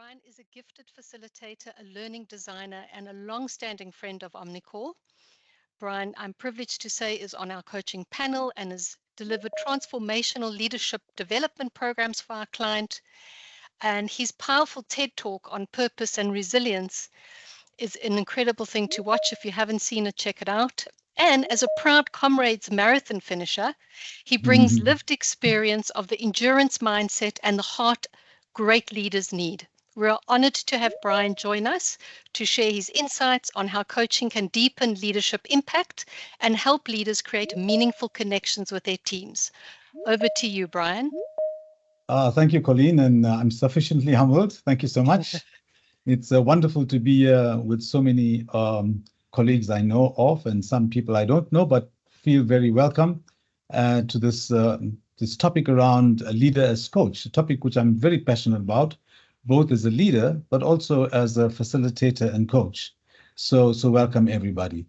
Brian is a gifted facilitator, a learning designer, and a long-standing friend of Omnicor. Brian, I'm privileged to say, is on our coaching panel and has delivered transformational leadership development programs for our client. And his powerful TED Talk on purpose and resilience is an incredible thing to watch. If you haven't seen it, check it out. And as a proud Comrades marathon finisher, he brings lived experience of the endurance mindset and the heart great leaders need. We are honored to have Brian join us to share his insights on how coaching can deepen leadership impact and help leaders create meaningful connections with their teams. Over to you, Brian. Thank you, Colleen, and I'm sufficiently humbled. Thank you so much. It's wonderful to be with so many colleagues I know of and some people I don't know, but feel very welcome to this topic around a leader as coach, a topic which I'm very passionate about, both as a leader, but also as a facilitator and coach. So welcome, everybody.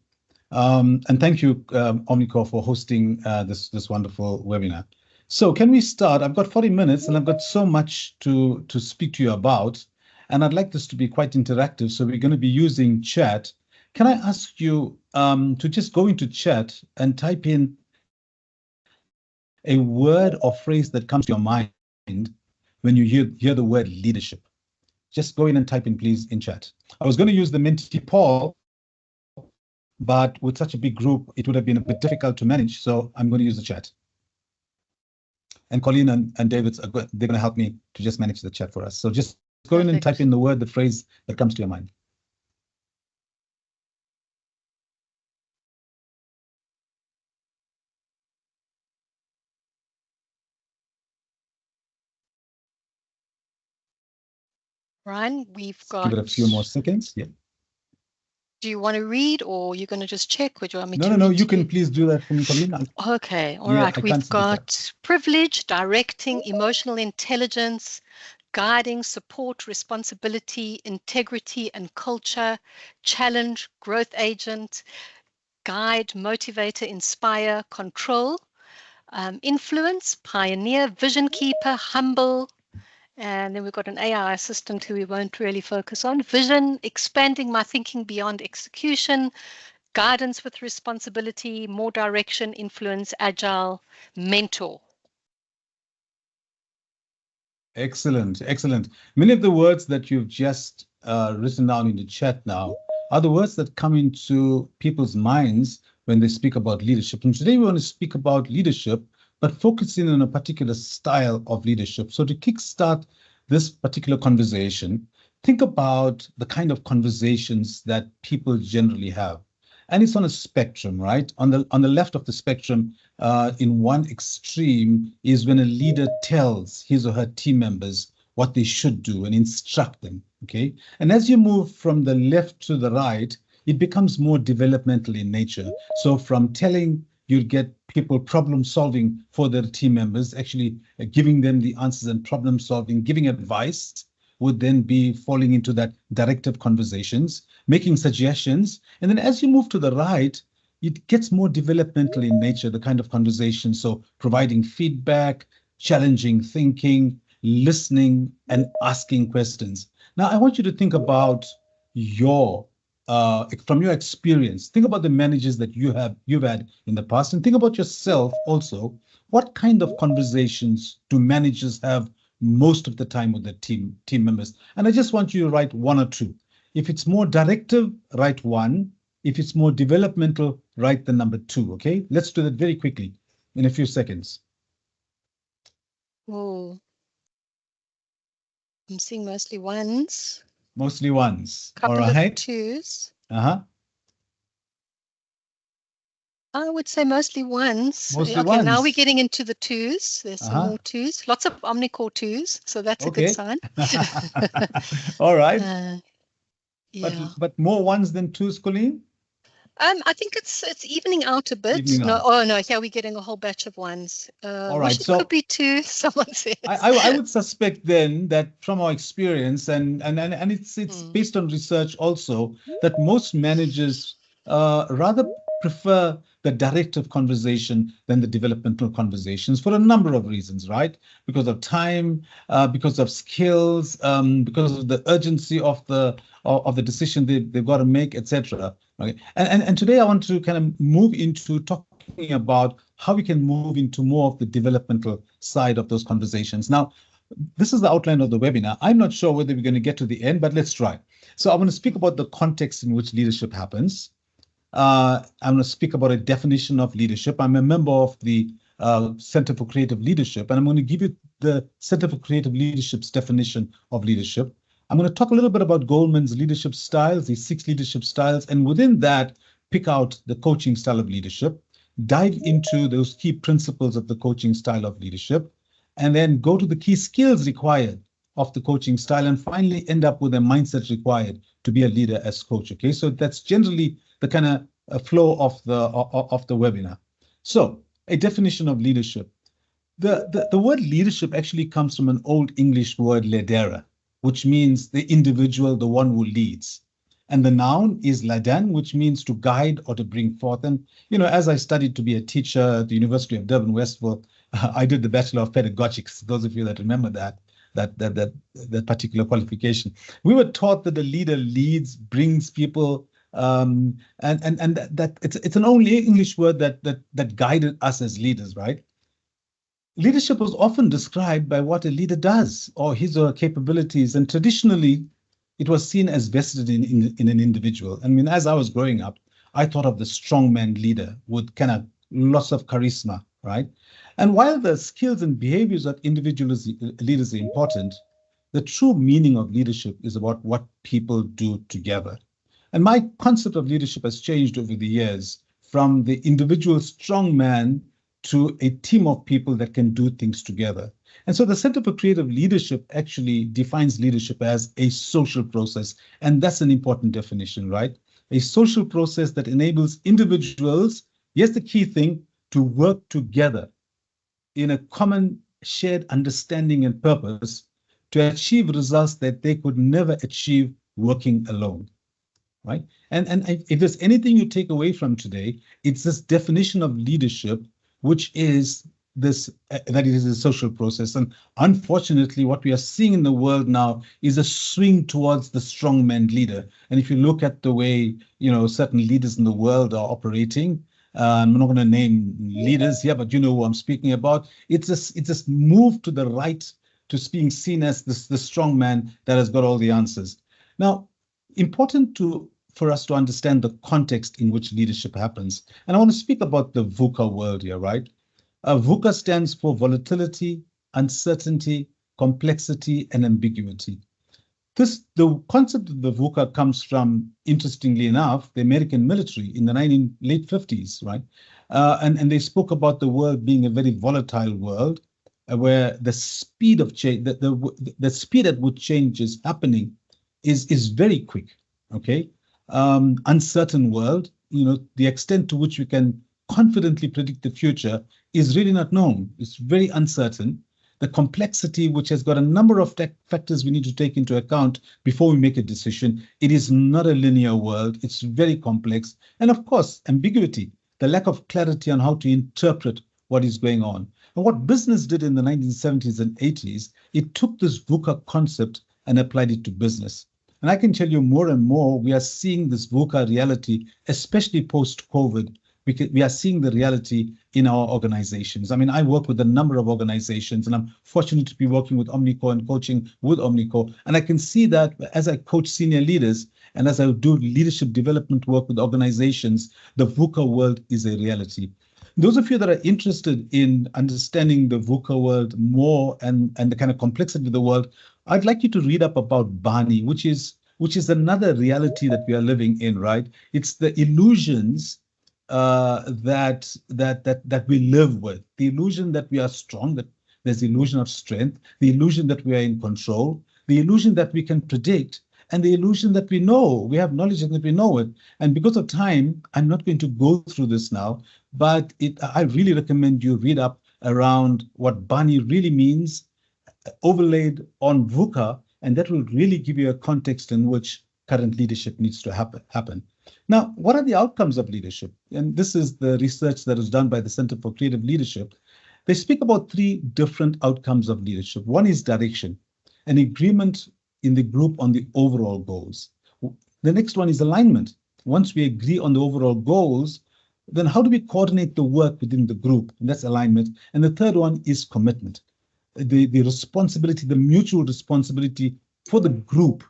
And thank you, Omnicor, for hosting this wonderful webinar. So can we start? I've got 40 minutes and I've got so much to speak to you about. And I'd like this to be quite interactive. So we're going to be using chat. Can I ask you to just go into chat and type in a word or phrase that comes to your mind when you hear the word leadership? Just go in and type in, please, in chat. I was going to use the Mentee poll, but with such a big group, it would have been a bit difficult to manage. So I'm going to use the chat. And Colleen and David, they're going to help me to just manage the chat for us. So just go in and type in the word, the phrase that comes to your mind. Brian, we've got... Give it a few more seconds. Yeah. Do you want to read or you're going to just check? Would you want me to? No, you can please do that for me, Colleen. Okay, all right. We've got privilege, directing, emotional intelligence, guiding, support, responsibility, integrity and culture, challenge, growth agent, guide, motivator, inspire, control, influence, pioneer, vision keeper, humble. And then we've got an AI assistant who we won't really focus on. Vision, expanding my thinking beyond execution, guidance with responsibility, more direction, influence, agile, mentor. Excellent, excellent. Many of the words that you've just written down in the chat now are the words that come into people's minds when they speak about leadership. And today we want to speak about leadership, but focusing on a particular style of leadership. So to kickstart this particular conversation, think about the kind of conversations that people generally have. And it's on a spectrum, right? On the left of the spectrum, in one extreme is when a leader tells his or her team members what they should do and instruct them, okay? And as you move from the left to the right, it becomes more developmental in nature. So from telling, you get people problem solving for their team members, actually giving them the answers and problem solving, giving advice would then be falling into that directive conversations, making suggestions. And then as you move to the right, it gets more developmental in nature, the kind of conversation. So providing feedback, challenging thinking, listening, and asking questions. Now, I want you to think about from your experience, think about the managers that you've had in the past, and think about yourself also. What kind of conversations do managers have most of the time with their team members? And I just want you to write one or two. If it's more directive, write one. If it's more developmental, write the number two, okay? Let's do that very quickly in a few seconds. Oh, I'm seeing mostly ones. Mostly ones. Couple all right. Of twos. Uh-huh. I would say mostly ones. Mostly okay, ones. Now we're getting into the twos. There's some more twos. Lots of Omnicor twos, so that's a good sign. All right. Yeah. But more ones than twos, Colleen? I think it's evening out a bit. Here we're getting a whole batch of ones. All right, so it could be two. Someone says. I would suspect then that from our experience, and it's based on research also, that most managers rather prefer the directive conversation than the developmental conversations for a number of reasons, right? Because of time, because of skills, because of the urgency of the decision they've got to make, etc. Okay. And today I want to kind of move into talking about how we can move into more of the developmental side of those conversations. Now, this is the outline of the webinar. I'm not sure whether we're going to get to the end, but let's try. So I want to speak about the context in which leadership happens. I'm going to speak about a definition of leadership. I'm a member of the Center for Creative Leadership, and I'm going to give you the Center for Creative Leadership's definition of leadership. I'm going to talk a little bit about Goldman's leadership styles, the 6 leadership styles, and within that, pick out the coaching style of leadership, dive into those key principles of the coaching style of leadership, and then go to the key skills required of the coaching style, and finally end up with a mindset required to be a leader as coach. Okay, so that's generally the kind of flow of the webinar. So, a definition of leadership. The word leadership actually comes from an old English word ledere, which means the individual, the one who leads. And the noun is ladan, which means to guide or to bring forth. And, you know, as I studied to be a teacher at the University of Durban, Westville, I did the Bachelor of Pedagogics, those of you that remember that particular qualification. We were taught that the leader leads, brings people, and that it's an only English word that guided us as leaders, right? Leadership was often described by what a leader does or his or her capabilities, and traditionally it was seen as vested in an individual. I mean, as I was growing up, I thought of the strongman leader with kind of lots of charisma, right? And while the skills and behaviors of individual leaders are important, the true meaning of leadership is about what people do together. And my concept of leadership has changed over the years from the individual strong man to a team of people that can do things together. And so the Center for Creative Leadership actually defines leadership as a social process. And that's an important definition, right? A social process that enables individuals, here's the key thing, to work together in a common shared understanding and purpose to achieve results that they could never achieve working alone, right? And if there's anything you take away from today, it's this definition of leadership, which is this, that it is a social process. And unfortunately, what we are seeing in the world now is a swing towards the strongman leader. And if you look at the way, you know, certain leaders in the world are operating, I'm not going to name leaders here, but you know who I'm speaking about. It's this move to the right to being seen as the strong man that has got all the answers. Now, important for us to understand the context in which leadership happens. And I want to speak about the VUCA world here, right? VUCA stands for volatility, uncertainty, complexity, and ambiguity. The concept of the VUCA comes from, interestingly enough, the American military in the late 50s, right? And they spoke about the world being a very volatile world, where the speed of change, the speed at which change is happening is very quick, okay? Uncertain world, you know, the extent to which we can confidently predict the future is really not known. It's very uncertain. The complexity, which has got a number of factors we need to take into account before we make a decision. It is not a linear world. It's very complex. And of course, ambiguity, the lack of clarity on how to interpret what is going on. And what business did in the 1970s and 80s, it took this VUCA concept and applied it to business. And I can tell you more and more, we are seeing this VUCA reality, especially post-COVID. We are seeing the reality in our organizations. I mean, I work with a number of organizations, and I'm fortunate to be working with Omnicor and coaching with Omnicor. And I can see that as I coach senior leaders and as I do leadership development work with organizations, the VUCA world is a reality. Those of you that are interested in understanding the VUCA world more and the kind of complexity of the world, I'd like you to read up about Bani, which is another reality that we are living in, right? It's the illusions that we live with, the illusion that we are strong, that there's the illusion of strength, the illusion that we are in control, the illusion that we can predict, and the illusion that we know, we have knowledge and that we know it. And because of time, I'm not going to go through this now, but I really recommend you read up around what Bani really means, overlaid on VUCA, and that will really give you a context in which current leadership needs to happen. Now, what are the outcomes of leadership? And this is the research that is done by the Center for Creative Leadership. They speak about 3 different outcomes of leadership. One is direction, an agreement in the group on the overall goals. The next one is alignment. Once we agree on the overall goals, then how do we coordinate the work within the group? And that's alignment. And the third one is commitment, the responsibility, the mutual responsibility for the group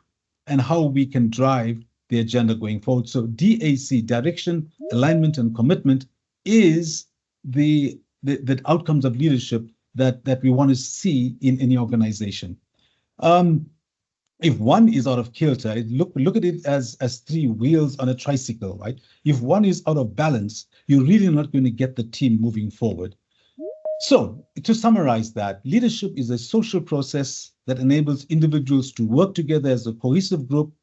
and how we can drive the agenda going forward. So DAC, direction, alignment, and commitment, is the outcomes of leadership that we want to see in any organization. If one is out of kilter, look at it as 3 wheels on a tricycle, right? If one is out of balance, you're really not going to get the team moving forward. So to summarize that, leadership is a social process that enables individuals to work together as a cohesive group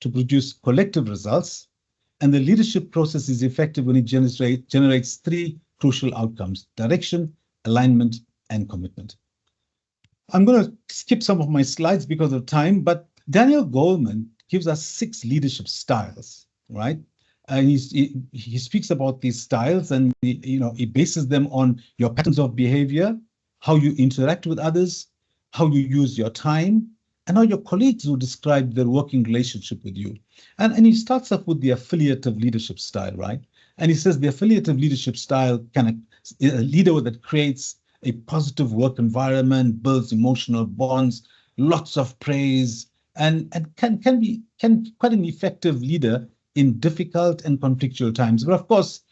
to produce collective results. And the leadership process is effective when it generates 3 crucial outcomes: direction, alignment, and commitment. I'm going to skip some of my slides because of time, but Daniel Goleman gives us 6 leadership styles, right? And he speaks about these styles, and he bases them on your patterns of behavior, how you interact with others, how you use your time, and how your colleagues will describe their working relationship with you. And he starts off with the affiliative leadership style, right? And he says the affiliative leadership style is a leader that creates a positive work environment, builds emotional bonds, lots of praise, and can be quite an effective leader in difficult and conflictual times. But of course,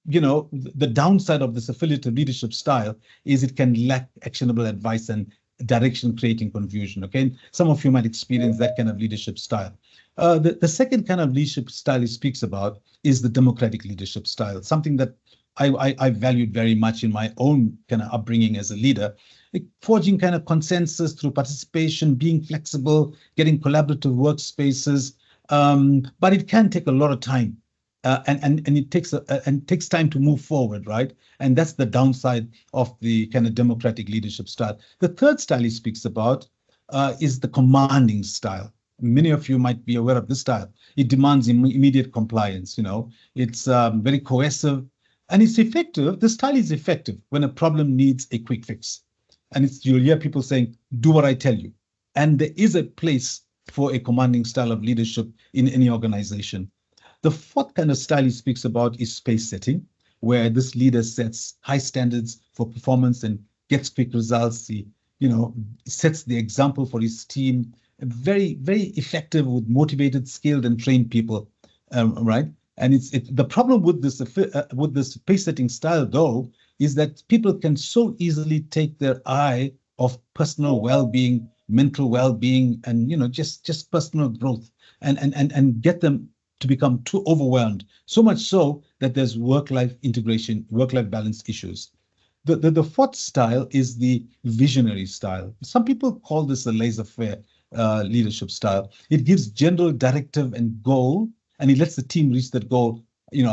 the downside of this affiliative leadership style is it can lack actionable advice and direction, creating confusion. Okay, some of you might experience that kind of leadership style. The second kind of leadership style he speaks about is the democratic leadership style, something that I valued very much in my own kind of upbringing as a leader, like forging kind of consensus through participation, being flexible, getting collaborative workspaces. But it can take a lot of time, and it takes time to move forward, right? And that's the downside of the kind of democratic leadership style. The third style he speaks about is the commanding style. Many of you might be aware of this style. It demands immediate compliance. It's very cohesive. And it's effective. The style is effective when a problem needs a quick fix. And you'll hear people saying, do what I tell you. And there is a place for a commanding style of leadership in any organization. The fourth kind of style he speaks about is space setting, where this leader sets high standards for performance and gets quick results. He, sets the example for his team. Very, very effective with motivated, skilled, and trained people, right? And the problem with this pace setting style, though, is that people can so easily take their eye off personal well-being, mental well-being, and just personal growth, and get them to become too overwhelmed. So much so that there's work-life integration, work-life balance issues. The fourth style is the visionary style. Some people call this a laissez-faire leadership style. It gives general directive and goal, and it lets the team reach that goal,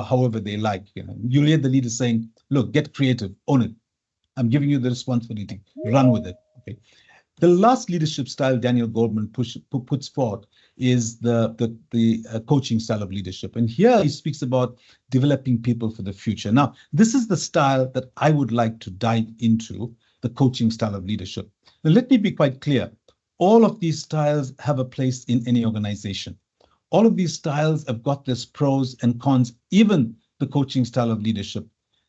however they like. You'll hear the leader saying, look, get creative, own it. I'm giving you the responsibility, run with it. Okay. The last leadership style Daniel Goleman puts forth is the coaching style of leadership. And here he speaks about developing people for the future. Now, this is the style that I would like to dive into, the coaching style of leadership. Now, let me be quite clear. All of these styles have a place in any organization. All of these styles have got their pros and cons, even the coaching style of leadership.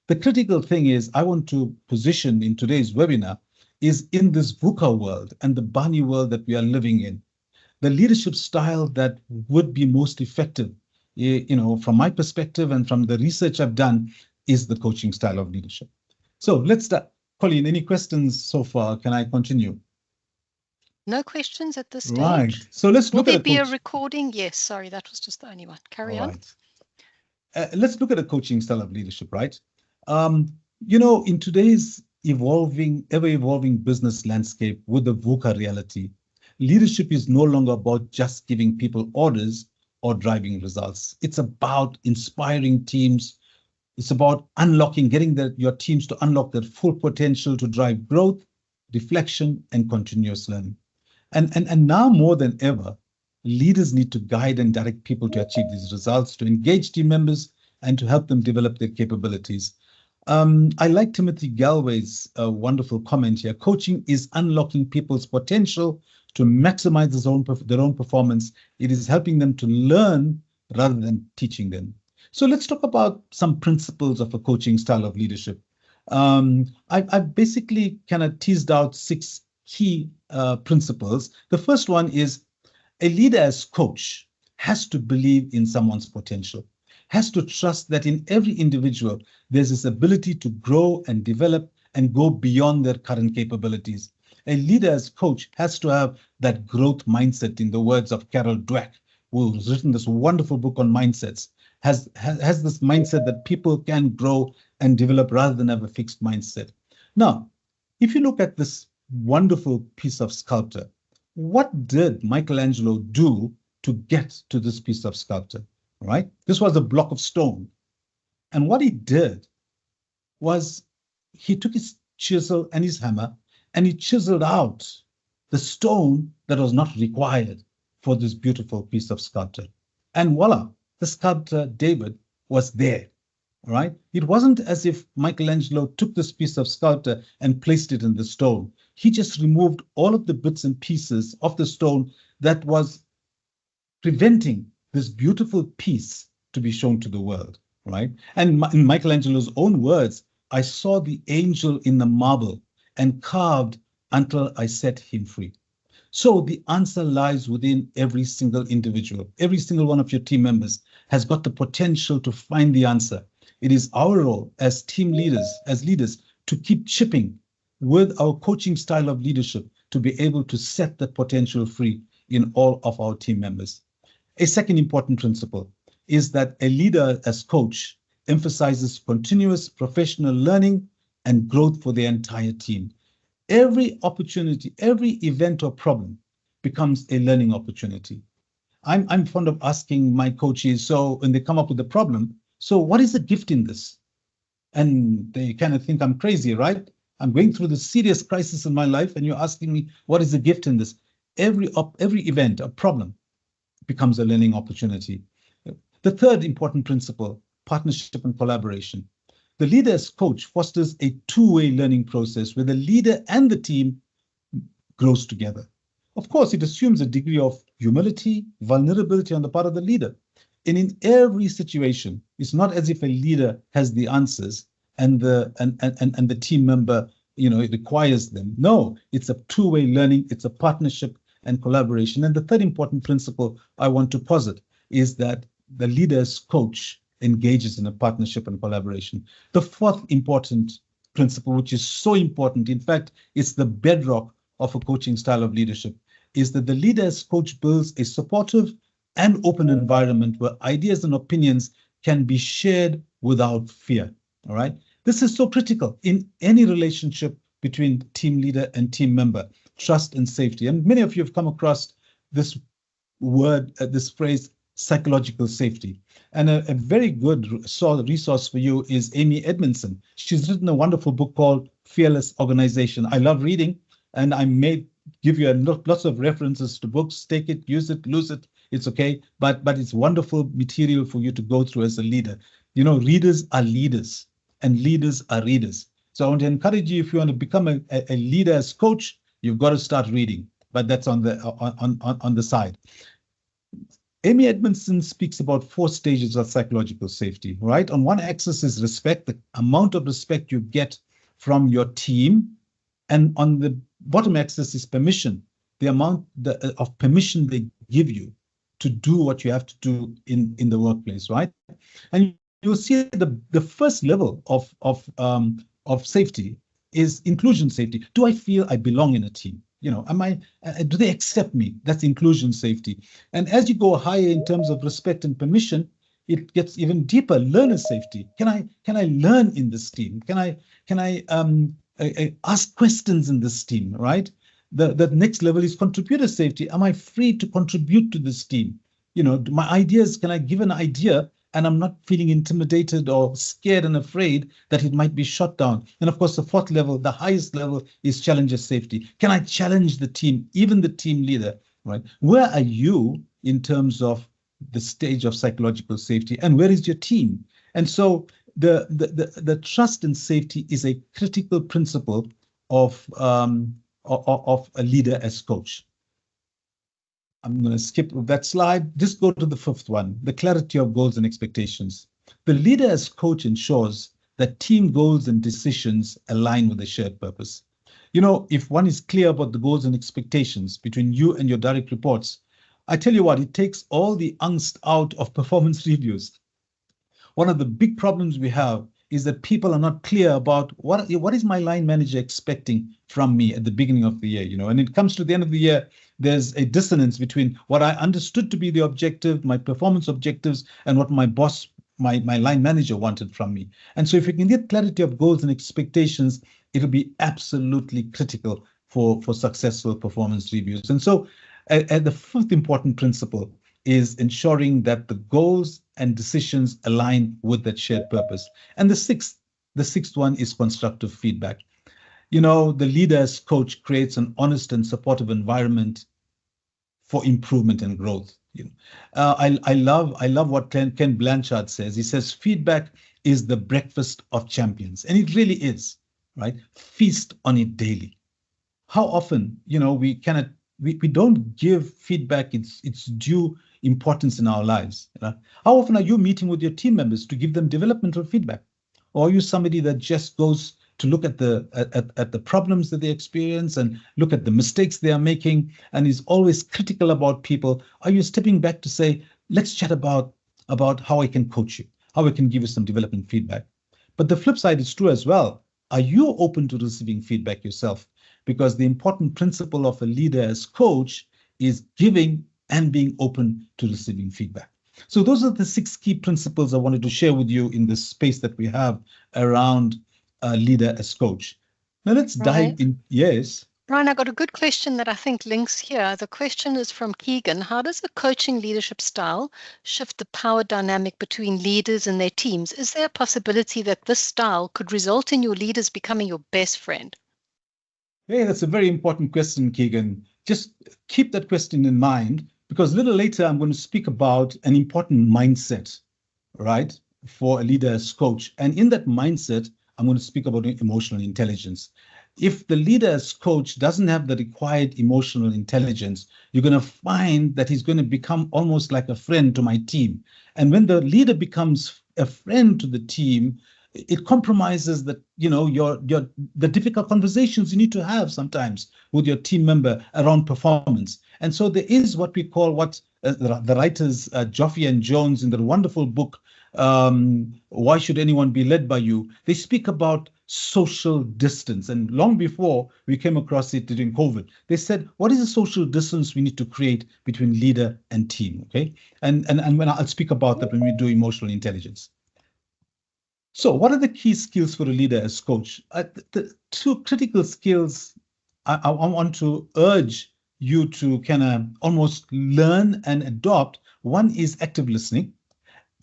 The critical thing is I want to position in today's webinar is in this VUCA world and the Barney world that we are living in. The leadership style that would be most effective, from my perspective and from the research I've done, is the coaching style of leadership. So let's start. Colleen, any questions so far? Can I continue? No questions at this stage. Right. So let's look at Will there be a recording? Yes. Sorry, that was just the only one. Carry on. Let's look at a coaching style of leadership, right? In today's ever-evolving business landscape with the VUCA reality, leadership is no longer about just giving people orders or driving results. It's about inspiring teams. It's about getting your teams to unlock their full potential to drive growth, reflection, and continuous learning. And now more than ever, leaders need to guide and direct people to achieve these results, to engage team members, and to help them develop their capabilities. I like Timothy Galway's wonderful comment here. Coaching is unlocking people's potential to maximize their own performance. It is helping them to learn rather than teaching them. So let's talk about some principles of a coaching style of leadership. I've basically kind of teased out 6 key principles. The first one is a leader as coach has to believe in someone's potential, has to trust that in every individual, there's this ability to grow and develop and go beyond their current capabilities. A leader as coach has to have that growth mindset, in the words of Carol Dweck, who's written this wonderful book on mindsets, has this mindset that people can grow and develop rather than have a fixed mindset. Now, if you look at this wonderful piece of sculpture, what did Michelangelo do to get to this piece of sculpture, right? This was a block of stone. And what he did was he took his chisel and his hammer and he chiseled out the stone that was not required for this beautiful piece of sculpture. And voila, the sculptor David was there, right? It wasn't as if Michelangelo took this piece of sculpture and placed it in the stone. He just removed all of the bits and pieces of the stone that was preventing this beautiful piece to be shown to the world, right? And in Michelangelo's own words, I saw the angel in the marble and carved until I set him free. So the answer lies within every single individual. Every single one of your team members has got the potential to find the answer. It is our role as team leaders, as leaders, to keep chipping with our coaching style of leadership to be able to set that potential free in all of our team members. A second important principle is that a leader as coach emphasizes continuous professional learning and growth for the entire team. Every opportunity, every event or problem becomes a learning opportunity. I'm fond of asking my coaches, so when they come up with a problem, so what is the gift in this? And they kind of think I'm crazy, right? I'm going through this serious crisis in my life and you're asking me, what is the gift in this? Every event, a problem becomes a learning opportunity. The third important principle, partnership and collaboration. The leader as coach fosters a two-way learning process where the leader and the team grows together. Of course, it assumes a degree of humility, vulnerability on the part of the leader. And in every situation, it's not as if a leader has the answers and the team member, it requires them. No, it's a two-way learning. It's a partnership and collaboration. And the third important principle I want to posit is that the leader's coach engages in a partnership and collaboration. The fourth important principle, which is so important, in fact, it's the bedrock of a coaching style of leadership, is that the leader's coach builds a supportive and open environment where ideas and opinions can be shared without fear. All right. This is so critical in any relationship between team leader and team member, trust and safety. And many of you have come across this word, this phrase, psychological safety. And a very good resource for you is Amy Edmondson. She's written a wonderful book called Fearless Organization. I love reading, and I may give you lots of references to books. Take it, use it, lose it. It's okay, but it's wonderful material for you to go through as a leader. Readers are leaders and leaders are readers. So I want to encourage you, if you want to become a leader as coach, you've got to start reading, but that's on the side. Amy Edmondson speaks about 4 stages of psychological safety, right? On one axis is respect, the amount of respect you get from your team. And on the bottom axis is permission, the amount of permission they give you to do what you have to do in the workplace, right? And you'll see the first level of safety is inclusion safety. Do I feel I belong in a team? Do they accept me? That's inclusion safety. And as you go higher in terms of respect and permission, it gets even deeper. Learner safety. Can I learn in this team? Can I ask questions in this team? Right. The next level is contributor safety. Am I free to contribute to this team? My ideas. Can I give an idea and I'm not feeling intimidated or scared and afraid that it might be shut down? And of course, the fourth level, the highest level, is challenger safety. Can I challenge the team, even the team leader, right? Where are you in terms of the stage of psychological safety, and where is your team? And so the trust and safety is a critical principle of a leader as coach. I'm going to skip that slide. Just go to the fifth one, the clarity of goals and expectations. The leader as coach ensures that team goals and decisions align with the shared purpose. You know, if one is clear about the goals and expectations between you and your direct reports, I tell you what, it takes all the angst out of performance reviews. One of the big problems we have is that people are not clear about what is my line manager expecting from me at the beginning of the year, you know, and it comes to the end of the year, there's a dissonance between what I understood to be the objective, my performance objectives, and what my boss, my line manager wanted from me. And so if we can get clarity of goals and expectations, it'll be absolutely critical for successful performance reviews. And so the fifth important principle is ensuring that the goals and decisions align with that shared purpose. And the sixth one is constructive feedback. You know, the leader as coach creates an honest and supportive environment for improvement and growth. You know, I love what Ken Blanchard says. He says feedback is the breakfast of champions, and it really is, right? Feast on it daily. How often, you know, we don't give feedback its due importance in our lives. You know? How often are you meeting with your team members to give them developmental feedback? Or are you somebody that just goes to look at the problems that they experience and look at the mistakes they are making and is always critical about people? Are you stepping back to say, let's chat about how I can coach you, how I can give you some development feedback? But the flip side is true as well. Are you open to receiving feedback yourself? Because the important principle of a leader as coach is giving and being open to receiving feedback. So those are the 6 key principles I wanted to share with you in this space that we have around a leader as coach. Now let's dive in. Yes. Brian, I got a good question that I think links here. The question is from Keegan. How does a coaching leadership style shift the power dynamic between leaders and their teams? Is there a possibility that this style could result in your leaders becoming your best friend? Hey, that's a very important question, Keegan. Just keep that question in mind, because a little later I'm going to speak about an important mindset, right, for a leader as coach. And in that mindset, I'm going to speak about emotional intelligence. If the leader as coach doesn't have the required emotional intelligence, you're going to find that he's going to become almost like a friend to my team. And when the leader becomes a friend to the team, it compromises that, you know, the difficult conversations you need to have sometimes with your team member around performance. And so there is what we call the writers Joffe and Jones in their wonderful book, Why Should Anyone Be Led by You? They speak about social distance. And long before we came across it during COVID, they said, what is the social distance we need to create between leader and team? Okay. And when I'll speak about that when we do emotional intelligence. So what are the key skills for a leader as coach? The 2 critical skills I want to urge you to kind of almost learn and adopt. One is active listening.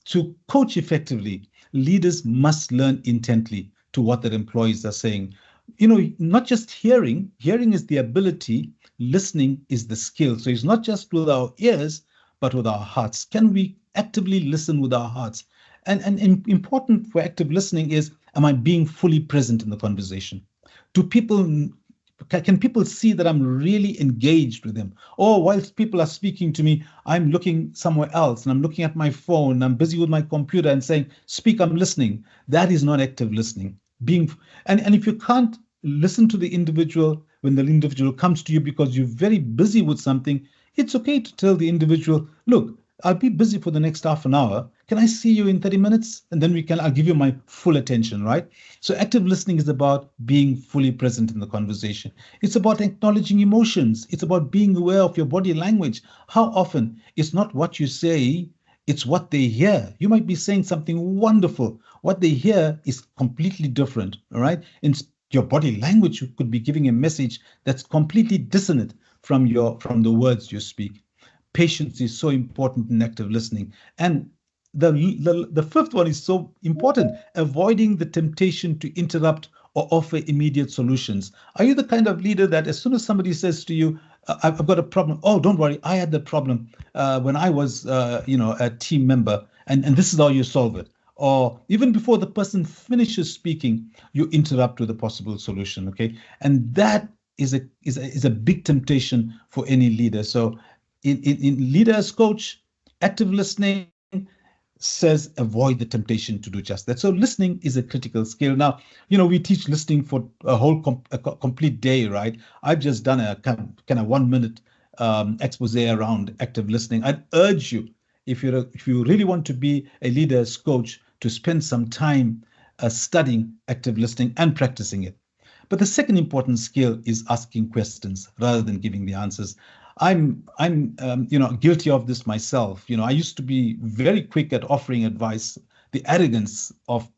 To coach effectively, leaders must learn intently to what their employees are saying. You know, not just hearing. Hearing is the ability. Listening is the skill. So it's not just with our ears, but with our hearts. Can we actively listen with our hearts? And important for active listening is, am I being fully present in the conversation? Can people see that I'm really engaged with them? Or whilst people are speaking to me, I'm looking somewhere else and I'm looking at my phone, I'm busy with my computer and saying, speak, I'm listening. That is not active listening. And if you can't listen to the individual when the individual comes to you because you're very busy with something, it's okay to tell the individual, look, I'll be busy for the next half an hour. Can I see you in 30 minutes? And then I'll give you my full attention, right? So active listening is about being fully present in the conversation. It's about acknowledging emotions. It's about being aware of your body language. How often it's not what you say, it's what they hear. You might be saying something wonderful. What they hear is completely different, all right? In your body language, you could be giving a message that's completely dissonant from the words you speak. Patience is so important in active listening. And the fifth one is so important, avoiding the temptation to interrupt or offer immediate solutions. Are you the kind of leader that as soon as somebody says to you, I've got a problem. Oh, don't worry. I had the problem when I was, a team member, and this is how you solve it. Or even before the person finishes speaking, you interrupt with a possible solution. Okay, and that is a big temptation for any leader. So, in leader as coach, active listening says avoid the temptation to do just that. So listening is a critical skill. Now, we teach listening for a whole complete day, right? I've just done a kind of 1 minute expose around active listening. I'd urge you, if you really want to be a leader's coach, to spend some time studying active listening and practicing it. But the second important skill is asking questions rather than giving the answers. I'm guilty of this myself. I used to be very quick at offering advice. The arrogance of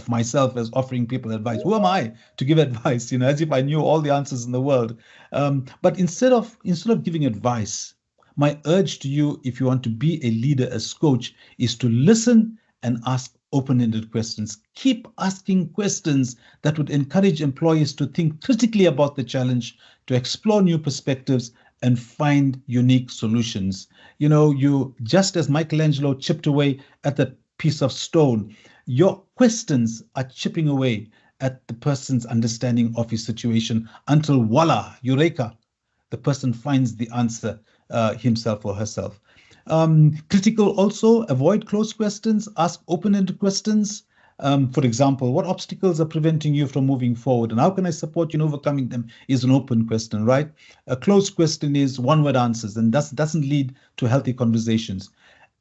myself as offering people advice. Who am I to give advice? As if I knew all the answers in the world. But instead of giving advice, my urge to you, if you want to be a leader as coach, is to listen and ask open-ended questions. Keep asking questions that would encourage employees to think critically about the challenge, to explore new perspectives, and find unique solutions. You just as Michelangelo chipped away at that piece of stone, your questions are chipping away at the person's understanding of his situation until voila, eureka, the person finds the answer himself or herself. Critical also, avoid closed questions, ask open-ended questions. For example, what obstacles are preventing you from moving forward, and how can I support you in overcoming them is an open question, right? A closed question is one-word answers, and that doesn't lead to healthy conversations.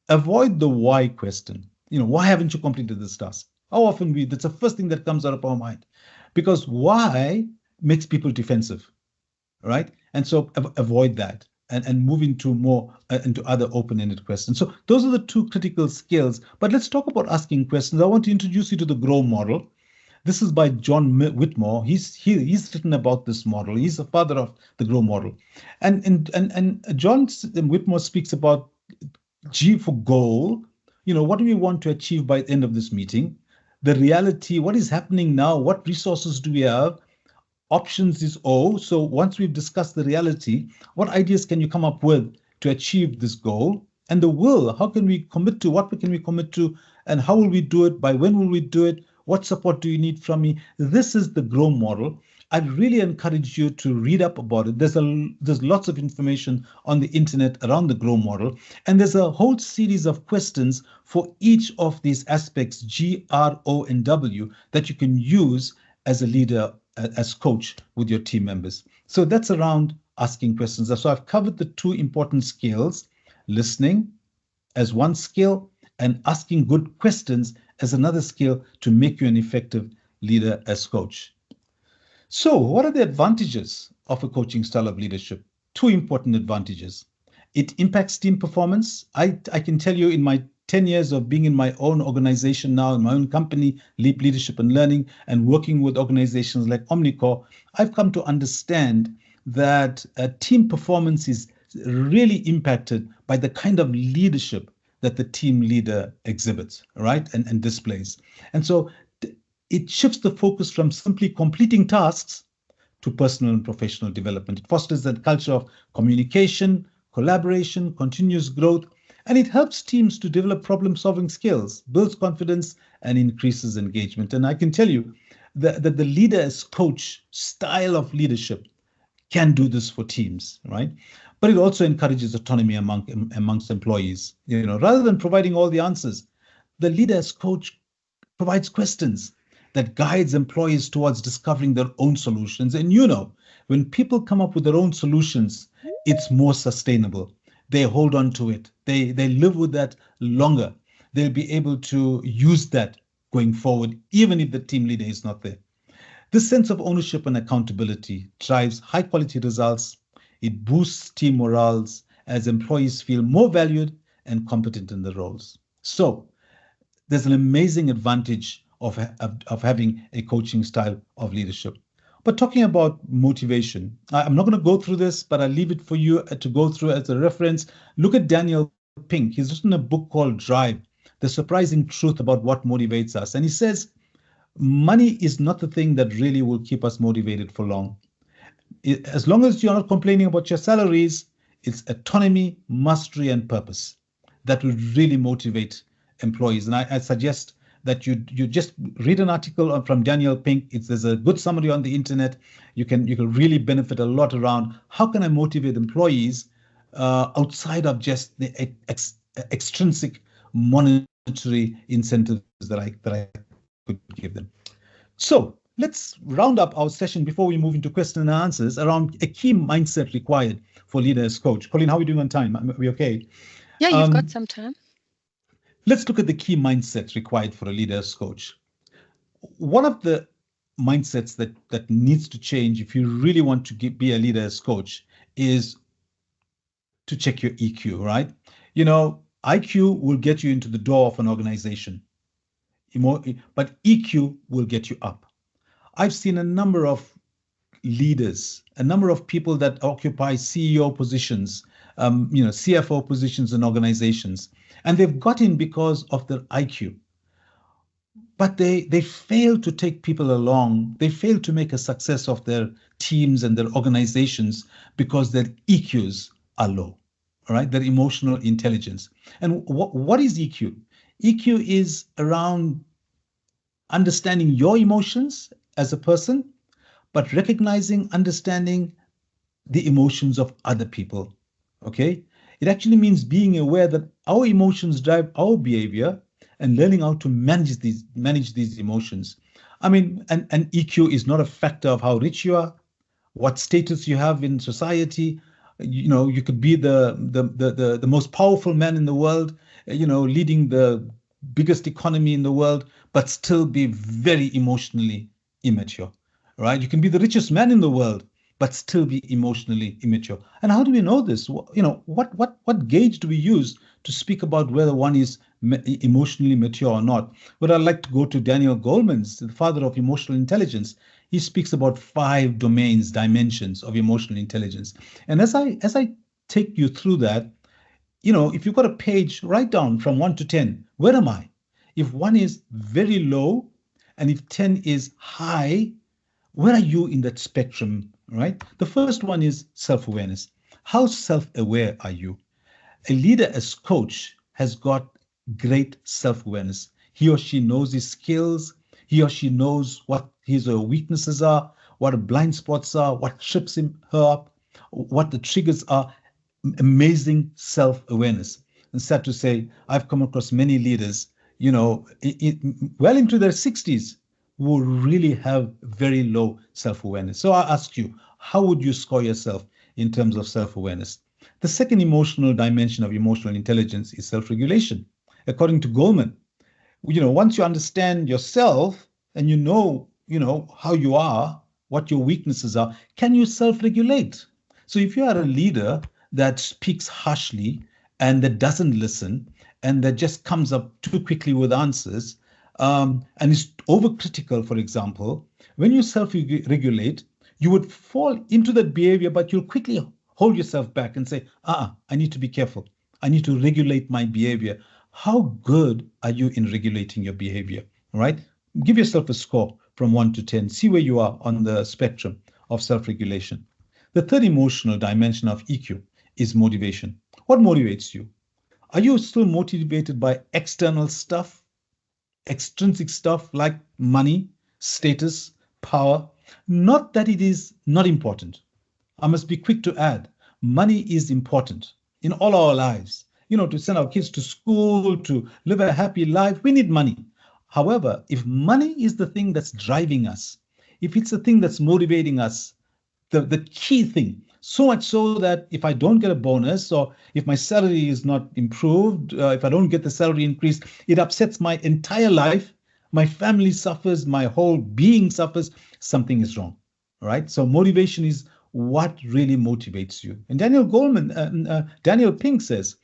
Avoid the why question. Why haven't you completed this task? How often that's the first thing that comes out of our mind, because why makes people defensive, right? And so avoid that. And move into more into other open-ended questions. So those are the two critical skills. But let's talk about asking questions. I want to introduce you to the GROW model. This is by John Whitmore. He's written about this model. He's the father of the GROW model. And John Whitmore speaks about G for goal. What do we want to achieve by the end of this meeting? The reality, what is happening now? What resources do we have? Options is O. So once we've discussed the reality, what ideas can you come up with to achieve this goal? And the will, how can we commit to, what can we commit to, and how will we do it? By when will we do it? What support do you need from me? This is the GROW model. I'd really encourage you to read up about it. There's lots of information on the internet around the GROW model, and there's a whole series of questions for each of these aspects, G, R, O, and W, that you can use as a leader, as coach with your team members. So that's around asking questions. So I've covered the two important skills, listening as one skill and asking good questions as another skill to make you an effective leader as coach. So what are the advantages of a coaching style of leadership? Two important advantages. It impacts team performance. I can tell you, in my 10 years of being in my own organization now, in my own company, Leap Leadership and Learning, and working with organizations like Omnicor, I've come to understand that team performance is really impacted by the kind of leadership that the team leader exhibits, right, and displays. And so it shifts the focus from simply completing tasks to personal and professional development. It fosters that culture of communication, collaboration, continuous growth, and it helps teams to develop problem-solving skills, builds confidence, and increases engagement. And I can tell you that the leader as coach style of leadership can do this for teams, right? But it also encourages autonomy amongst employees. Rather than providing all the answers, the leader as coach provides questions that guides employees towards discovering their own solutions. And when people come up with their own solutions, it's more sustainable. They hold on to it. They live with that longer. They'll be able to use that going forward, even if the team leader is not there. This sense of ownership and accountability drives high quality results. It boosts team morals as employees feel more valued and competent in their roles. So there's an amazing advantage of having a coaching style of leadership. But talking about motivation, I'm not going to go through this, but I'll leave it for you to go through as a reference. Look at Daniel Pink. He's written a book called Drive, The Surprising Truth About What Motivates Us. And he says, money is not the thing that really will keep us motivated for long. as long as you're not complaining about your salaries, it's autonomy, mastery, and purpose that will really motivate employees. And I suggest that you just read an article from Daniel Pink. There's a good summary on the internet. You can really benefit a lot around how can I motivate employees outside of just the extrinsic monetary incentives that I could give them. So let's round up our session before we move into question and answers around a key mindset required for leaders coach. Colleen, how are we doing on time? Are we okay? Yeah, you've got some time. Let's look at the key mindsets required for a leaders coach. One of the mindsets that needs to change if you really want to be a leaders coach is to check your EQ, right? IQ will get you into the door of an organization, but EQ will get you up. I've seen a number of leaders, a number of people that occupy CEO positions, CFO positions in organizations, and they've got in because of their IQ. But they fail to take people along. They fail to make a success of their teams and their organizations because their EQs are low, all right? Their emotional intelligence. And what is EQ? EQ is around understanding your emotions as a person, but recognizing, understanding the emotions of other people, okay? It actually means being aware that our emotions drive our behavior and learning how to manage these emotions. I mean, and EQ is not a factor of how rich you are, what status you have in society. You could be the most powerful man in the world, leading the biggest economy in the world, but still be very emotionally immature, right? You can be the richest man in the world, but still be emotionally immature. And how do we know this? What gauge do we use to speak about whether one is emotionally mature or not? But I'd like to go to Daniel Goleman, the father of emotional intelligence. He speaks about 5 dimensions of emotional intelligence. And as I take you through that, if you've got a page, write down from 1 to 10, where am I? If 1 is very low and if 10 is high, where are you in that spectrum, right? The first one is self-awareness. How self-aware are you? A leader as coach has got great self-awareness. He or she knows his skills. He or she knows what his or her weaknesses are, what blind spots are, what trips her up, what the triggers are. Amazing self-awareness. And sad to say, I've come across many leaders, well into their 60s, who really have very low self-awareness. So I ask you, how would you score yourself in terms of self-awareness? The second emotional dimension of emotional intelligence is self-regulation. According to Goleman, once you understand yourself and you know how you are, what your weaknesses are, can you self-regulate? So if you are a leader that speaks harshly and that doesn't listen and that just comes up too quickly with answers, and is overcritical, for example, when you self-regulate, you would fall into that behavior, but you'll quickly hold yourself back and say, I need to be careful. I need to regulate my behavior. How good are you in regulating your behavior, right? Give yourself a score from 1 to 10. See where you are on the spectrum of self-regulation. The third emotional dimension of EQ is motivation. What motivates you? Are you still motivated by external stuff? Extrinsic stuff like money, status, power? Not that it is not important. I must be quick to add, money is important in all our lives. To send our kids to school, to live a happy life, we need money. However, if money is the thing that's driving us, if it's the thing that's motivating us, the key thing, so much so that if I don't get a bonus or if my salary is not improved, if I don't get the salary increase, it upsets my entire life. My family suffers, my whole being suffers. Something is wrong, right? So motivation is what really motivates you. And Daniel Pink says,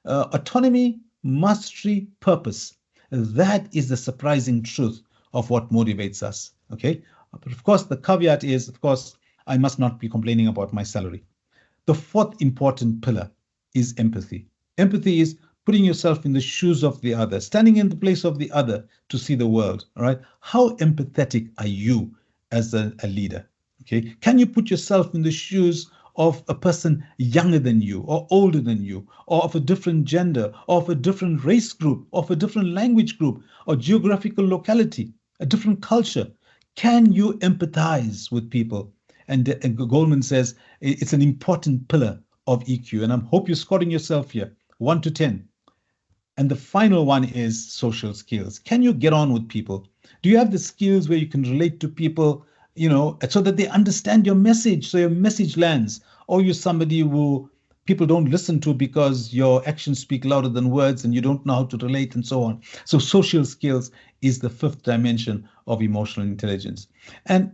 autonomy, mastery, purpose. That is the surprising truth of what motivates us, okay? But of course, the caveat is, I must not be complaining about my salary. The fourth important pillar is empathy. Empathy is putting yourself in the shoes of the other, standing in the place of the other to see the world, all right? How empathetic are you as a leader, Okay, can you put yourself in the shoes of a person younger than you or older than you, or of a different gender, or of a different race group, or of a different language group or geographical locality, a different culture? Can you empathize with people? And Goldman says it's an important pillar of EQ. And I hope you're scoring yourself here, 1 to 10. And the final one is social skills. Can you get on with people? Do you have the skills where you can relate to people, so that they understand your message, so your message lands? Or you're somebody who people don't listen to because your actions speak louder than words and you don't know how to relate and so on. So social skills is the fifth dimension of emotional intelligence. And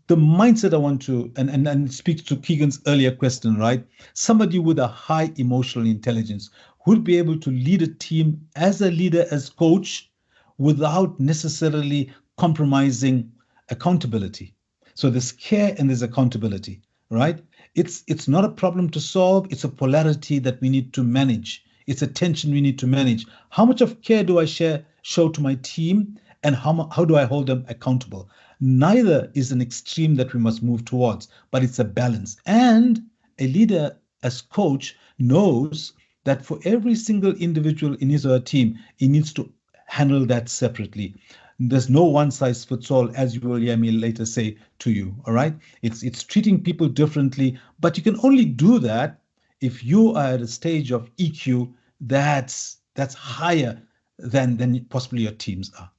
the mindset I want to, and it speaks to Keegan's earlier question, right? Somebody with a high emotional intelligence would be able to lead a team as a leader, as coach, without necessarily compromising accountability. So there's care and there's accountability, right? It's not a problem to solve. It's a polarity that we need to manage. It's a tension we need to manage. How much of care do I show to my team, and how do I hold them accountable? Neither is an extreme that we must move towards, but it's a balance. And a leader as coach knows that for every single individual in his or her team, he needs to handle that separately. There's no one size fits all, as you will hear me later say to you, all right? It's treating people differently, but you can only do that if you are at a stage of EQ that's higher than possibly your teams are.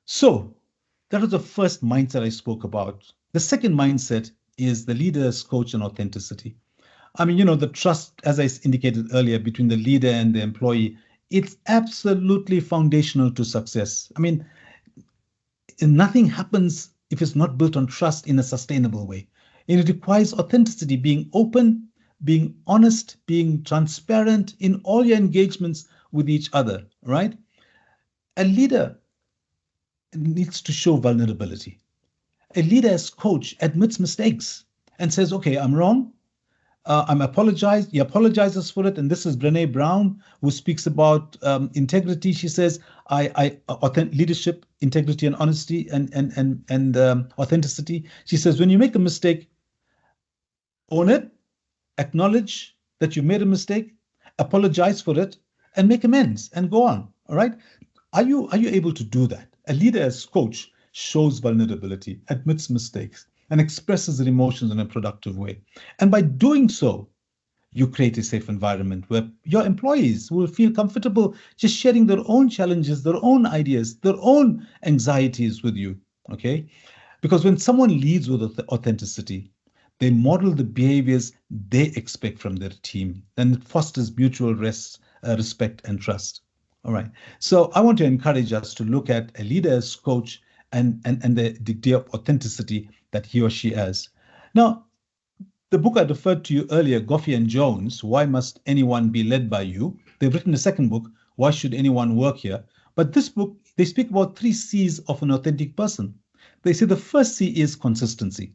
So that was the first mindset I spoke about. The second mindset is the leader's coach and authenticity. I mean, the trust, as I indicated earlier, between the leader and the employee, it's absolutely foundational to success. I mean, nothing happens if it's not built on trust in a sustainable way. And it requires authenticity, being open, being honest, being transparent in all your engagements with each other, right? A leader needs to show vulnerability. A leader as coach admits mistakes and says, okay, I'm wrong. I'm apologized. He apologizes for it. And this is Brené Brown, who speaks about integrity. She says, leadership, integrity, and honesty, and authenticity. She says, when you make a mistake, own it, acknowledge that you made a mistake, apologize for it, and make amends and go on. All right. Are you able to do that? A leader as coach shows vulnerability, admits mistakes, and expresses their emotions in a productive way. And by doing so, you create a safe environment where your employees will feel comfortable just sharing their own challenges, their own ideas, their own anxieties with you, okay? Because when someone leads with authenticity, they model the behaviors they expect from their team, and it fosters mutual respect and trust. All right. So I want to encourage us to look at a leader as coach and the degree of authenticity that he or she has. Now, the book I referred to you earlier, Goffey and Jones, Why Must Anyone Be Led by You? They've written a second book, Why Should Anyone Work Here? But this book, they speak about 3 C's of an authentic person. They say the first C is consistency.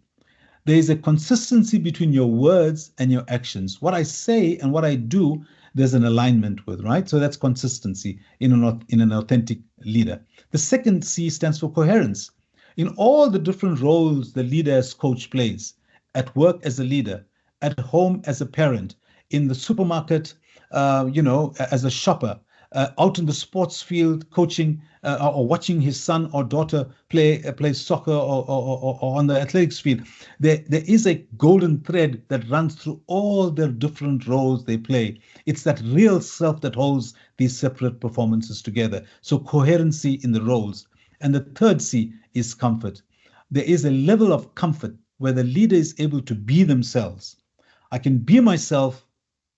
There is a consistency between your words and your actions. What I say and what I do, there's an alignment with, right? So that's consistency in an authentic leader. The second C stands for coherence. In all the different roles the leader as coach plays, at work as a leader, at home as a parent, in the supermarket, as a shopper, out in the sports field, coaching or watching his son or daughter play soccer or on the athletics field, there is a golden thread that runs through all their different roles they play. It's that real self that holds these separate performances together. So coherency in the roles. And the third C is comfort. There is a level of comfort where the leader is able to be themselves. I can be myself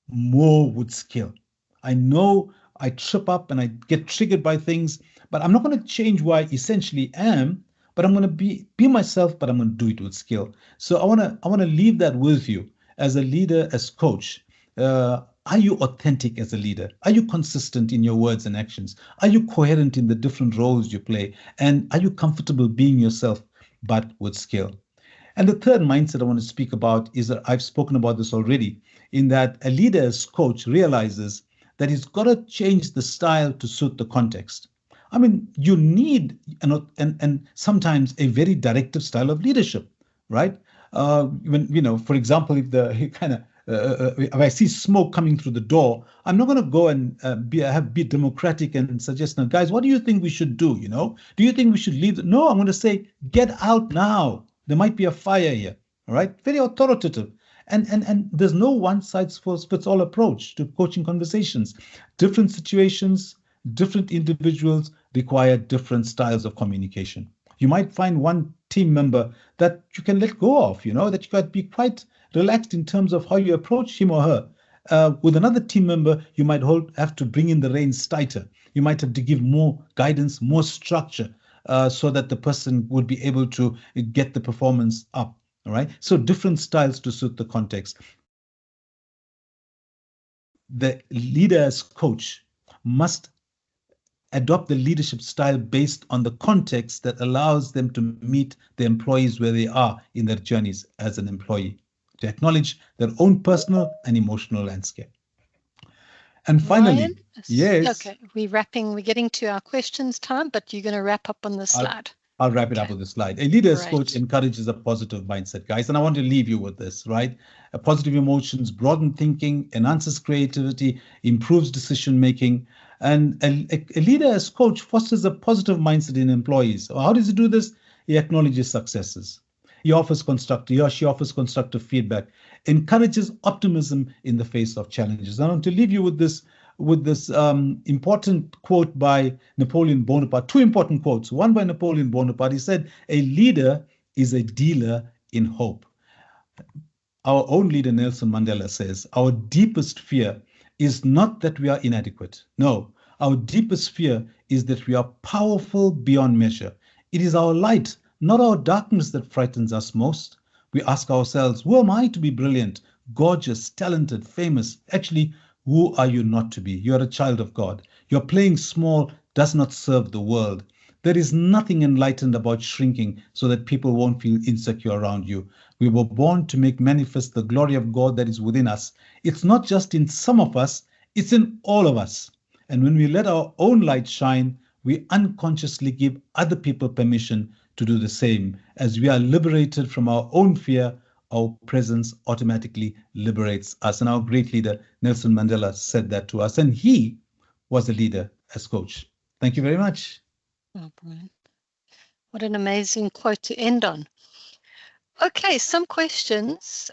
more with skill. I know I trip up and I get triggered by things, but I'm not going to change who I essentially am, but I'm going to be myself, but I'm going to do it with skill. So I want to leave that with you as a leader, as coach. Are you authentic as a leader? Are you consistent in your words and actions? Are you coherent in the different roles you play? And are you comfortable being yourself, but with skill? And the third mindset I want to speak about is that I've spoken about this already, in that a leader as coach realizes that he's got to change the style to suit the context. I mean, you need and sometimes a very directive style of leadership, right? When, for example, if the kind of if I see smoke coming through the door, I'm not going to go and be democratic and suggest, "Now, guys, what do you think we should do? Do you think we should leave?" No, I'm going to say, "Get out now. There might be a fire here." All right, very authoritative. And there's no one size fits all approach to coaching conversations. Different situations, different individuals require different styles of communication. You might find one team member that you can let go of, that you can be quite relaxed in terms of how you approach him or her. With another team member, you might have to bring in the reins tighter. You might have to give more guidance, more structure, so that the person would be able to get the performance up. All right. So different styles to suit the context. The leader as coach must adopt the leadership style based on the context that allows them to meet the employees where they are in their journeys as an employee, to acknowledge their own personal and emotional landscape. And finally, Ryan? yes. Okay, we're getting to our questions time, but you're going to wrap up on the slide. I'll wrap it up with the slide. A leader's coach encourages a positive mindset, guys. And I want to leave you with this, right? Positive emotions, broaden thinking, enhances creativity, improves decision-making. And a leader as coach fosters a positive mindset in employees. So how does he do this? He acknowledges successes. He or she offers constructive feedback, encourages optimism in the face of challenges. I want to leave you with this important quote by Napoleon Bonaparte, two important quotes. One by Napoleon Bonaparte. He said, "A leader is a dealer in hope." Our own leader, Nelson Mandela, says, "Our deepest fear is not that we are inadequate. No, our deepest fear is that we are powerful beyond measure. It is our light, not our darkness, that frightens us most. We ask ourselves, who am I to be brilliant, gorgeous, talented, famous? Actually, who are you not to be? You are a child of God. Your playing small does not serve the world. There is nothing enlightened about shrinking so that people won't feel insecure around you. We were born to make manifest the glory of God that is within us. It's not just in some of us, it's in all of us. And when we let our own light shine, we unconsciously give other people permission to do the same. As we are liberated from our own fear, our presence automatically liberates us." And our great leader, Nelson Mandela, said that to us. And he was a leader as coach. Thank you very much. Oh, Brian. What an amazing quote to end on. Okay, some questions.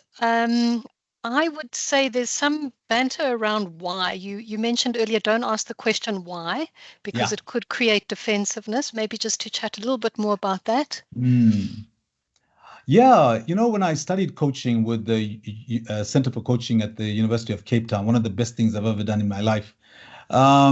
I would say there's some banter around why. You mentioned earlier, don't ask the question why, because it could create defensiveness. Maybe just to chat a little bit more about that. Yeah, when I studied coaching with the Center for Coaching at the University of Cape Town, one of the best things I've ever done in my life, I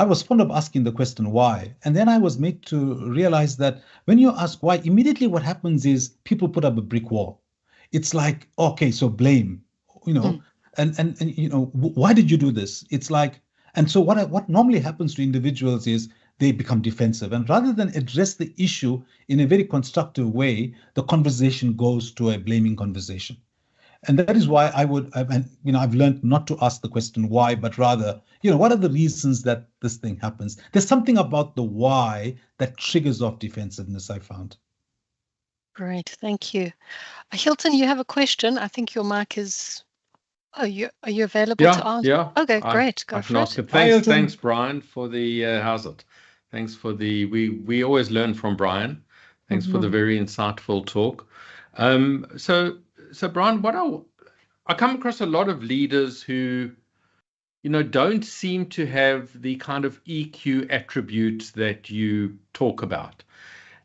was fond of asking the question why. And then I was made to realize that when you ask why, immediately what happens is people put up a brick wall. It's like, okay, so blame, and why did you do this? It's like, and so what normally happens to individuals is they become defensive. And rather than address the issue in a very constructive way, the conversation goes to a blaming conversation. And that is why I've learned not to ask the question why, but rather, what are the reasons that this thing happens? There's something about the why that triggers off defensiveness, I found. Great, thank you. Hilton, you have a question. I think your mic is... Oh, are you available to answer? Yeah. Okay, great. Go for it. Thanks, Brian, for the how's it? Thanks for the we always learn from Brian. Thanks for the very insightful talk. So Brian, I come across a lot of leaders who, don't seem to have the kind of EQ attributes that you talk about.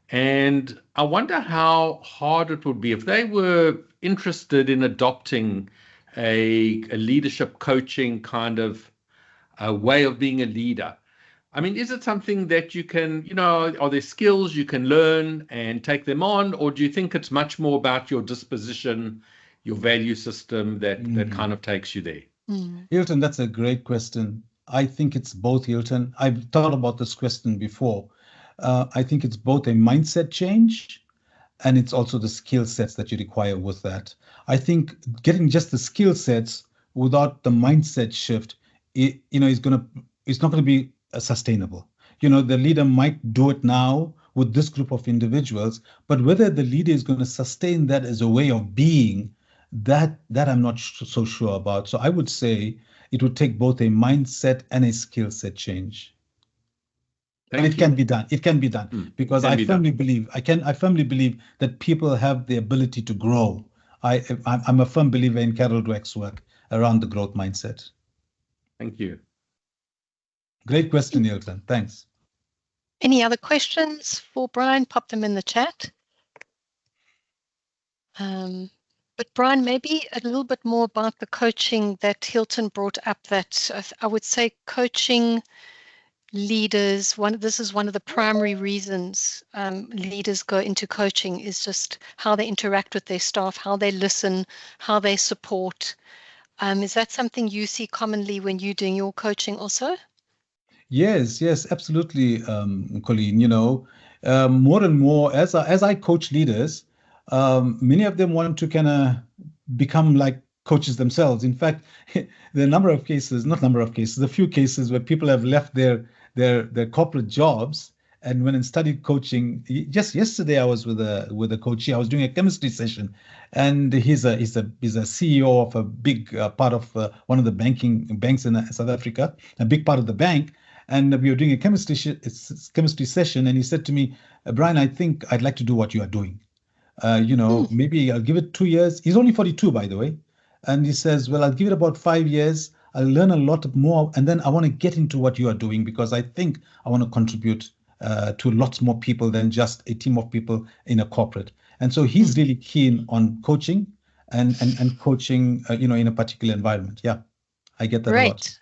And I wonder how hard it would be if they were interested in adopting a leadership coaching kind of a way of being a leader. I mean, is it something that you can, are there skills you can learn and take them on? Or do you think it's much more about your disposition, your value system that kind of takes you there? Hilton, that's a great question. I think it's both, Hilton. I've thought about this question before. I think it's both a mindset change and it's also the skill sets that you require with that. I think getting just the skill sets without the mindset shift, it's not going to be sustainable. The leader might do it now with this group of individuals, but whether the leader is going to sustain that as a way of being, that I'm not so sure about. So I would say it would take both a mindset and a skill set change. But it can be done. It can be done because I firmly believe that people have the ability to grow. I'm a firm believer in Carol Dweck's work around the growth mindset. Thank you. Great question, Hilton. Thanks. Any other questions for Brian? Pop them in the chat. But Brian, maybe a little bit more about the coaching that Hilton brought up, that I would say coaching leaders, this is one of the primary reasons leaders go into coaching, is just how they interact with their staff, how they listen, how they support. Is that something you see commonly when you're doing your coaching also? Yes, absolutely, Colleen. You know, more and more as I coach leaders, many of them want to kind of become like coaches themselves. In fact, a few cases where people have left their corporate jobs and went and studied coaching. Just yesterday, I was with a coach. I was doing a chemistry session, and he's a CEO of a big part of one of the banks in South Africa, a big part of the bank. And we were doing a chemistry session, and he said to me, "Brian, I think I'd like to do what you are doing. Maybe I'll give it 2 years." He's only 42, by the way. And he says, "Well, I'll give it about 5 years. I'll learn a lot more, and then I want to get into what you are doing because I think I want to contribute to lots more people than just a team of people in a corporate." And so he's really keen on coaching and coaching, in a particular environment. Yeah, I get that a lot.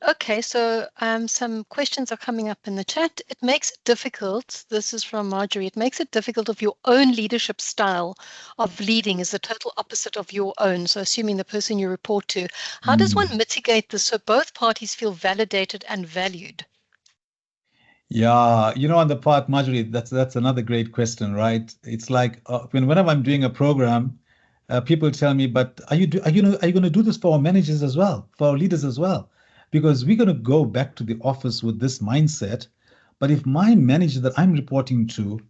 Okay, so some questions are coming up in the chat. It makes it difficult, this is from Marjorie, it makes it difficult if your own leadership style of leading is the total opposite of your own. So assuming the person you report to, how does one mitigate this so both parties feel validated and valued? Yeah, on the part, Marjorie, that's another great question, right? It's like whenever I'm doing a program, people tell me, "But are you going to do this for our managers as well, for our leaders as well? Because we're going to go back to the office with this mindset. But if my manager that I'm reporting to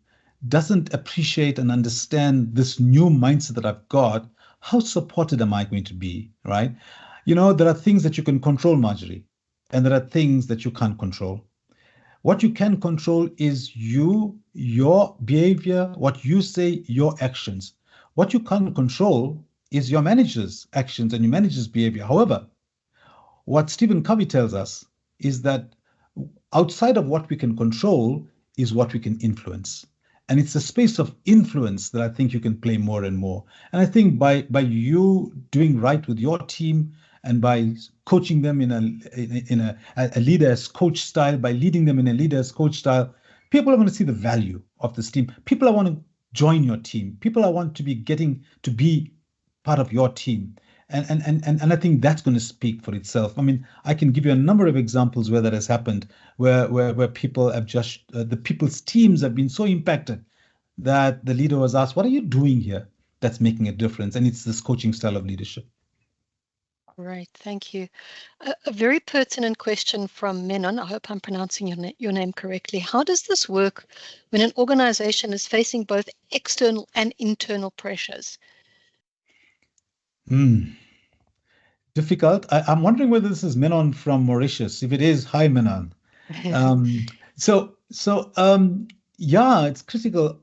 doesn't appreciate and understand this new mindset that I've got, how supported am I going to be, right?" There are things that you can control, Marjorie, and there are things that you can't control. What you can control is your behavior, what you say, your actions. What you can't control is your manager's actions and your manager's behavior. However, what Stephen Covey tells us is that outside of what we can control is what we can influence. And it's a space of influence that I think you can play more and more. And I think by you doing right with your team and by coaching them in a leader's coach style, by leading them in a leader's coach style, people are going to see the value of this team. People are want to join your team. People are want to be getting to be part of your team. And I think that's going to speak for itself. I mean, I can give you a number of examples where that has happened, where people have just, the people's teams have been so impacted that the leader was asked, "What are you doing here that's making a difference?" And it's this coaching style of leadership. Right, thank you. A very pertinent question from Menon. I hope I'm pronouncing your name correctly. How does this work when an organization is facing both external and internal pressures? Difficult. I'm wondering whether this is Menon from Mauritius. If it is, hi, Menon. Yeah, it's critical.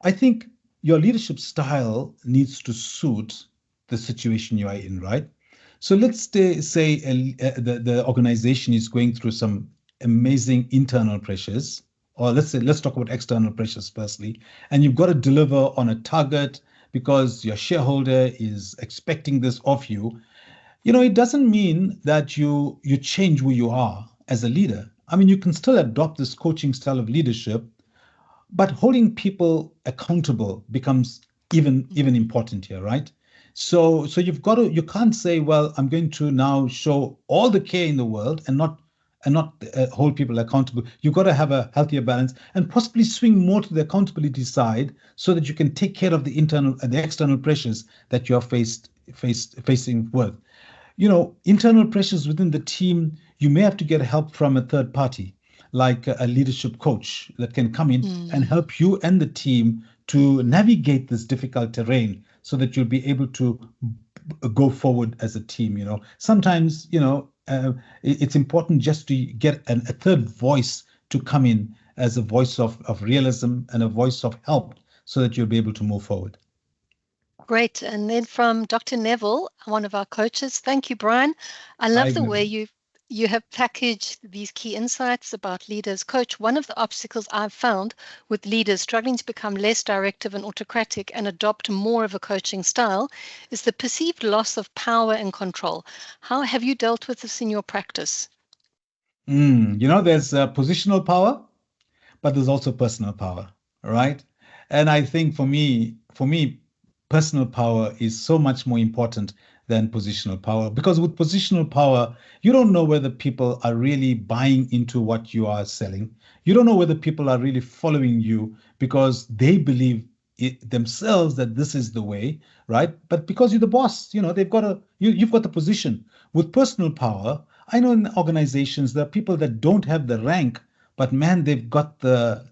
I think your leadership style needs to suit the situation you are in, right? So let's say the organization is going through some amazing internal pressures, or let's talk about external pressures firstly, and you've got to deliver on a target because your shareholder is expecting this of you. It doesn't mean that you change who you are as a leader. I mean, you can still adopt this coaching style of leadership, but holding people accountable becomes even important here, right? So you can't say, "Well, I'm going to now show all the care in the world and not hold people accountable." You've got to have a healthier balance and possibly swing more to the accountability side so that you can take care of the internal and the external pressures that you're facing with. Internal pressures within the team, you may have to get help from a third party. like a leadership coach that can come in and help you and the team to navigate this difficult terrain so that you'll be able to go forward as a team. Sometimes, it's important just to get a third voice to come in as a voice of realism and a voice of help so that you'll be able to move forward. Great. And then from Dr. Neville, one of our coaches, thank you, Brian. I love the way you have packaged these key insights about leaders. Coach, one of the obstacles I've found with leaders struggling to become less directive and autocratic and adopt more of a coaching style is the perceived loss of power and control. How have you dealt with this in your practice? There's positional power, but there's also personal power, right? And I think for me, personal power is so much more important than positional power, because with positional power, you don't know whether people are really buying into what you are selling. You don't know whether people are really following you because they believe themselves that this is the way, right? But because you're the boss, you've got the position. With personal power, I know in organizations there are people that don't have the rank, but man, they've got the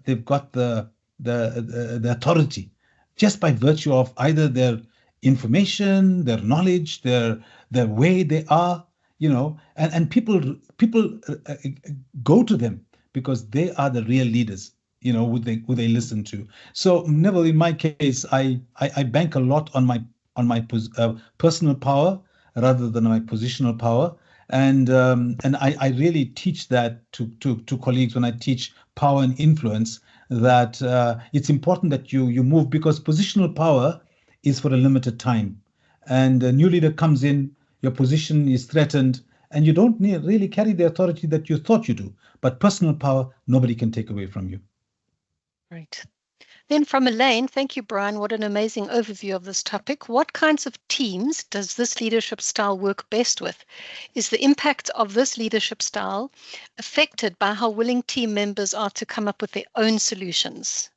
authority just by virtue of either their information, their knowledge, their way they are, and people go to them because they are the real leaders, who they listen to. So Neville, in my case, I bank a lot on my personal power rather than my positional power. And I really teach that to colleagues when I teach power and influence, that it's important that you move, because positional power is for a limited time. And a new leader comes in, your position is threatened, and you don't really carry the authority that you thought you do. But personal power, nobody can take away from you. Right. Then from Elaine, thank you, Brian. What an amazing overview of this topic. What kinds of teams does this leadership style work best with? Is the impact of this leadership style affected by how willing team members are to come up with their own solutions?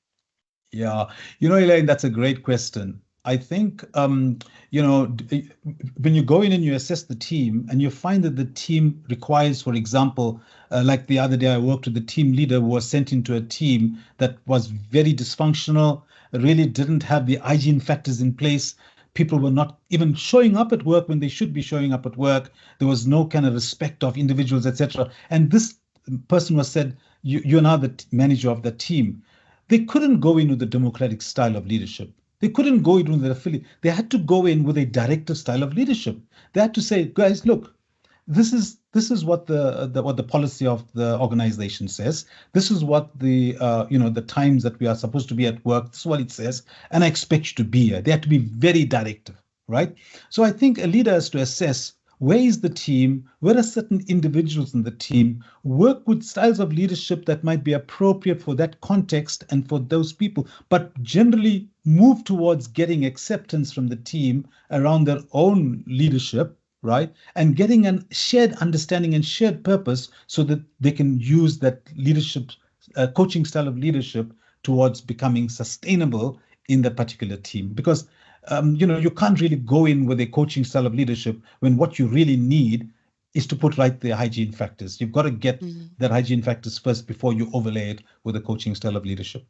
Yeah, Elaine, that's a great question. I think, when you go in and you assess the team and you find that the team requires, for example, like the other day, I worked with a team leader who was sent into a team that was very dysfunctional, really didn't have the hygiene factors in place. People were not even showing up at work when they should be showing up at work. There was no kind of respect of individuals, etc. And this person was said, you're now the manager of the team. They couldn't go in with the democratic style of leadership. They couldn't go in with the affiliate. They had to go in with a directive style of leadership. They had to say, guys, look, this is what the policy of the organization says. This is what the times that we are supposed to be at work. This is what it says, and I expect you to be here. They have to be very directive, right? So I think a leader has to assess, where is the team? Where are certain individuals in the team? Work with styles of leadership that might be appropriate for that context and for those people, but generally move towards getting acceptance from the team around their own leadership, right? And getting a shared understanding and shared purpose so that they can use that leadership, coaching style of leadership towards becoming sustainable in that particular team. Because you can't really go in with a coaching style of leadership when what you really need is to put right the hygiene factors. You've got to get that hygiene factors first before you overlay it with a coaching style of leadership.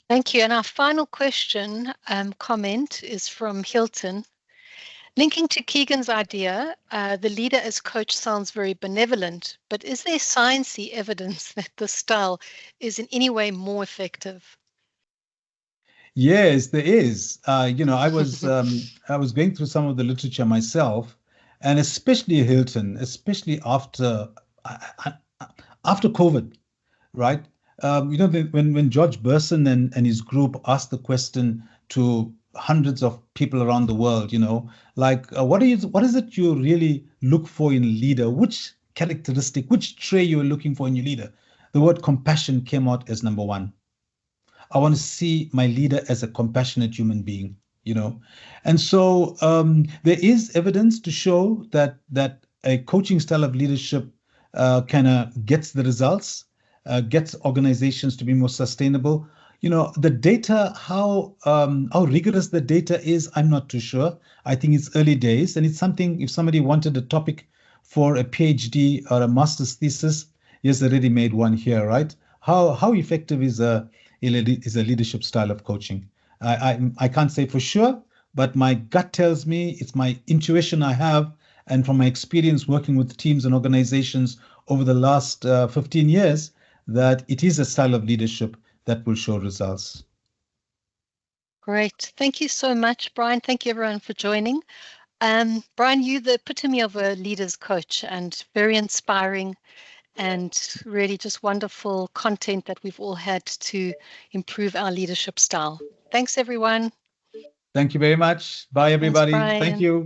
Thank you. And our final question, comment is from Hilton. Linking to Keegan's idea, the leader as coach sounds very benevolent, but is there sciencey evidence that this style is in any way more effective? Yes, there is. I was going through some of the literature myself, and especially Hilton, especially after COVID, right? When George Berson and his group asked the question to hundreds of people around the world, what is it you really look for in a leader? Which characteristic, which trait you're looking for in your leader? The word compassion came out as number one. I want to see my leader as a compassionate human being, And so there is evidence to show that a coaching style of leadership kind of gets the results, gets organizations to be more sustainable. The data, how rigorous the data is, I'm not too sure. I think it's early days, and it's something, if somebody wanted a topic for a PhD or a master's thesis, here's the ready-made one here, right? How effective is a leadership style of coaching? I can't say for sure, but my gut tells me, it's my intuition I have, and from my experience working with teams and organizations over the last 15 years, that it is a style of leadership that will show results. Great. Thank you so much, Brian. Thank you, everyone, for joining. Brian, you're the epitome of a leader's coach, and very inspiring, and really just wonderful content that we've all had to improve our leadership style. Thanks, everyone. Thank you very much. Bye, everybody. Thanks, Thank you.